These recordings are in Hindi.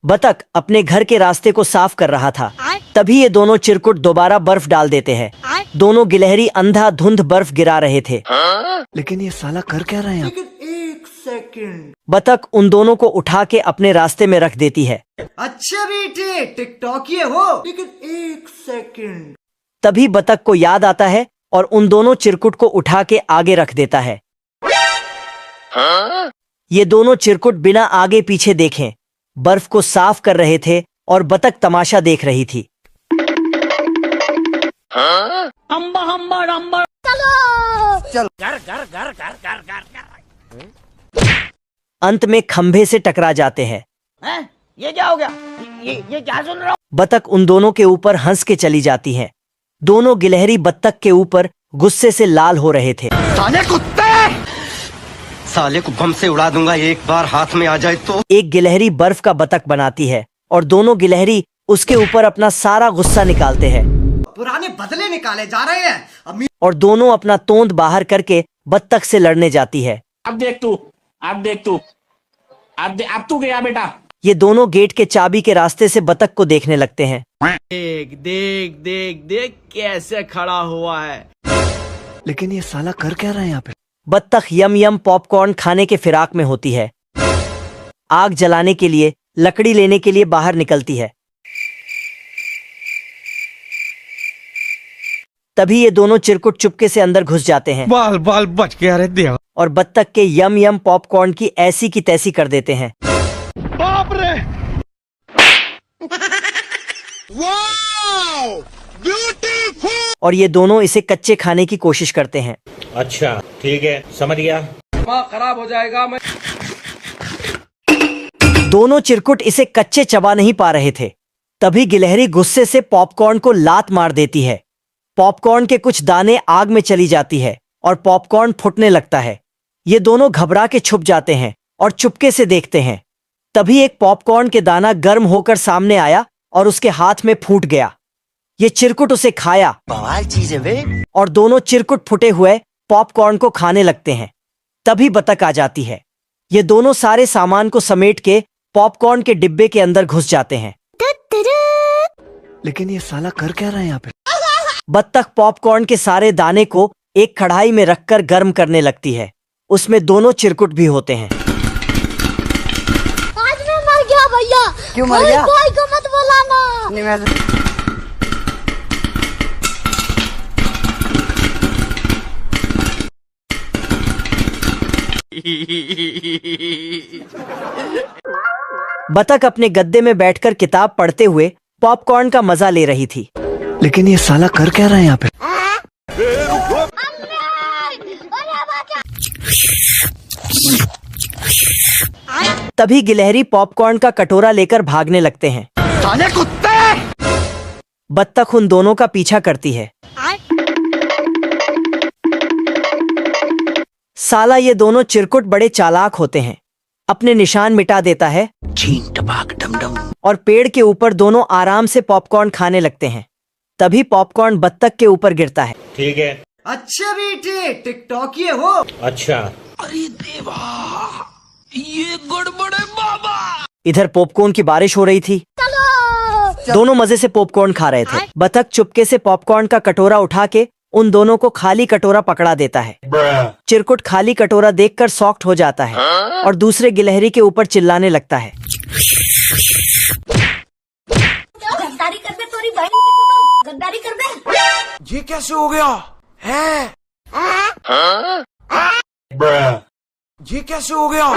बतख अपने घर के रास्ते को साफ कर रहा था। तभी ये दोनों चिरकुट दोबारा बर्फ डाल देते हैं। दोनों गिलहरी अंधाधुंध बर्फ गिरा रहे थे। लेकिन ये साला कर क्या रहे हैं? लेकिन एक सेकंड। बतख उन दोनों को उठा के अपने रास्ते में रख देती है। अच्छा बेटे टिकटॉक ये हो, लेकिन एक सेकंड। तभी बतख को याद आता है और उन दोनों चिरकुट को उठा के आगे रख देता है। ये दोनों चिरकुट बिना आगे पीछे देखे बर्फ को साफ कर रहे थे और बतख तमाशा देख रही थी। अंबा अंबा अंबा चल कर कर कर कर कर कर कर। अंत में खंभे से टकरा जाते हैं। ये क्या हो गया? ये क्या सुन रहा हूँ? बतख उन दोनों के ऊपर हंस के चली जाती है। दोनों गिलहरी बत्तख के ऊपर गुस्से से लाल हो रहे थे। साले कुत्ते! साले को बम से उड़ा दूंगा एक बार हाथ में आ जाए तो। एक गिलहरी बर्फ का बतख बनाती है और दोनों गिलहरी उसके ऊपर अपना सारा गुस्सा निकालते हैं। पुराने बदले निकाले जा रहे हैं और दोनों अपना तोंद बाहर करके बत्तख से लड़ने जाती है। अब देख तू, अब तू गया बेटा। ये दोनों गेट के चाबी के रास्ते से बतख को देखने लगते हैं। देख देख देख देख कैसे खड़ा हुआ है। लेकिन ये साला कर क्या रहे हैं यहाँ पे? बत्तख यम यम पॉपकॉर्न खाने के फिराक में होती है। आग जलाने के लिए लकड़ी लेने के लिए बाहर निकलती है। तभी ये दोनों चिरकुट चुपके से अंदर घुस जाते हैं। बाल बाल बच गया रे देवा। और बत्तख के यम यम पॉपकॉर्न की ऐसी की तैसी कर देते हैं। बाप रे! और ये दोनों इसे कच्चे खाने की कोशिश करते हैं। अच्छा ठीक है, समझ गया। खराब हो जाएगा। मैं दोनों चिरकुट इसे कच्चे चबा नहीं पा रहे थे। तभी गिलहरी गुस्से से पॉपकॉर्न को लात मार देती है। पॉपकॉर्न के कुछ दाने आग में चली जाती है और पॉपकॉर्न फूटने लगता है। ये दोनों घबरा के छुप जाते हैं और चुपके से देखते हैं। तभी एक पॉपकॉर्न के दाना गर्म होकर सामने आया और उसके हाथ में फूट गया। ये चिरकुट उसे खाया। बवाल चीज है बे। और दोनों चिरकुट फुटे हुए पॉपकॉर्न को खाने लगते हैं। तभी बतख आ जाती है। ये दोनों सारे सामान को समेट के पॉपकॉर्न के डिब्बे के अंदर घुस जाते हैं। लेकिन ये साला कर क्या रहे हैं यहाँ पे? बत्तख पॉपकॉर्न के सारे दाने को एक कढ़ाई में रखकर गर्म करने लगती है। उसमें दोनों चिरकुट भी होते हैं। आज मैं मर गया भैया। क्यों मर गया? कोई को मत बुलाना। बतख अपने गद्दे में बैठकर किताब पढ़ते हुए पॉपकॉर्न का मजा ले रही थी। लेकिन ये साला कर क्या रहे हैं यहाँ पे? तभी गिलहरी पॉपकॉर्न का कटोरा लेकर भागने लगते हैं। साले कुत्ते! बत्तख उन दोनों का पीछा करती है। साला ये दोनों चिरकुट बड़े चालाक होते हैं। अपने निशान मिटा देता है और पेड़ के ऊपर दोनों आराम से पॉपकॉर्न खाने लगते हैं। तभी पॉपकॉर्न बत्तख के ऊपर गिरता है। ठीक है। अच्छा बेटे टिकटॉक ये हो। अच्छा। अरे देवा, ये गड़बड़ है बाबा। इधर पॉपकॉर्न की बारिश हो रही थी। दोनों मजे से पॉपकॉर्न खा रहे थे। बतख चुपके से पॉपकॉर्न का कटोरा उठा के उन दोनों को खाली कटोरा पकड़ा देता है। चिरकुट खाली कटोरा देखकर सॉफ्ट हो जाता है और दूसरे गिलहरी के ऊपर चिल्लाने लगता है। गद्दारी कर दे तोरी बहन, गद्दारी कर दे। ये कैसे हो गया है? ये कैसे हो गया?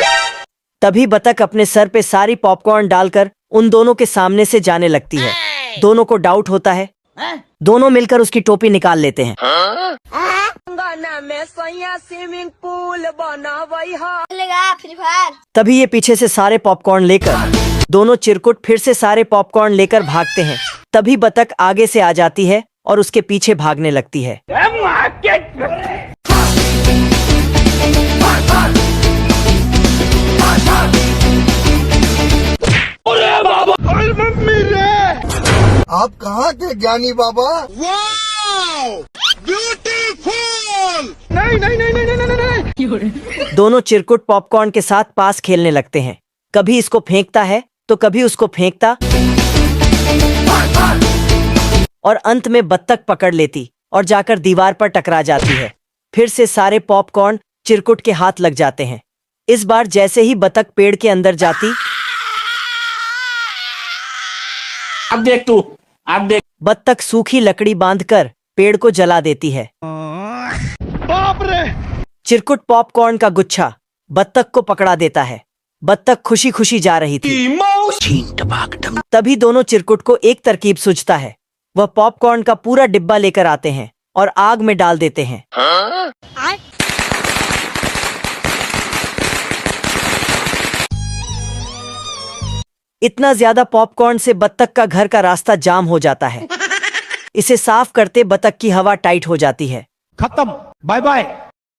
तभी बतख अपने सर पे सारी पॉपकॉर्न डालकर उन दोनों के सामने से जाने लगती है। दोनों को डाउट होता है। दोनों मिलकर उसकी टोपी निकाल लेते हैं। Swimming pool free fire. तभी ये पीछे से सारे पॉपकॉर्न लेकर दोनों चिरकुट फिर से सारे पॉपकॉर्न लेकर भागते हैं। तभी बतख आगे से आ जाती है और उसके पीछे भागने लगती है। आप कहाँ थे ज्ञानी बाबा? ब्यूटीफुल! नहीं। दोनों चिरकुट पॉपकॉर्न के साथ पास खेलने लगते हैं। कभी इसको फेंकता है तो कभी उसको फेंकता और अंत में बत्तख पकड़ लेती और जाकर दीवार पर टकरा जाती है। फिर से सारे पॉपकॉर्न चिरकुट के हाथ लग जाते हैं। इस बार जैसे ही बत्तख पेड़ के अंदर जाती, अब देख तू, अब देख। बत्तख सूखी लकड़ी बांधकर पेड़ को जला देती है। चिरकुट पॉपकॉर्न का गुच्छा बत्तख को पकड़ा देता है। बत्तख खुशी खुशी जा रही थी। तभी दोनों चिरकुट को एक तरकीब सूझता है। वह पॉपकॉर्न का पूरा डिब्बा लेकर आते हैं और आग में डाल देते हैं। इतना ज्यादा पॉपकॉर्न से बत्तख का घर का रास्ता जाम हो जाता है। इसे साफ करते बत्तख की हवा टाइट हो जाती है। खत्म, बाय बाय।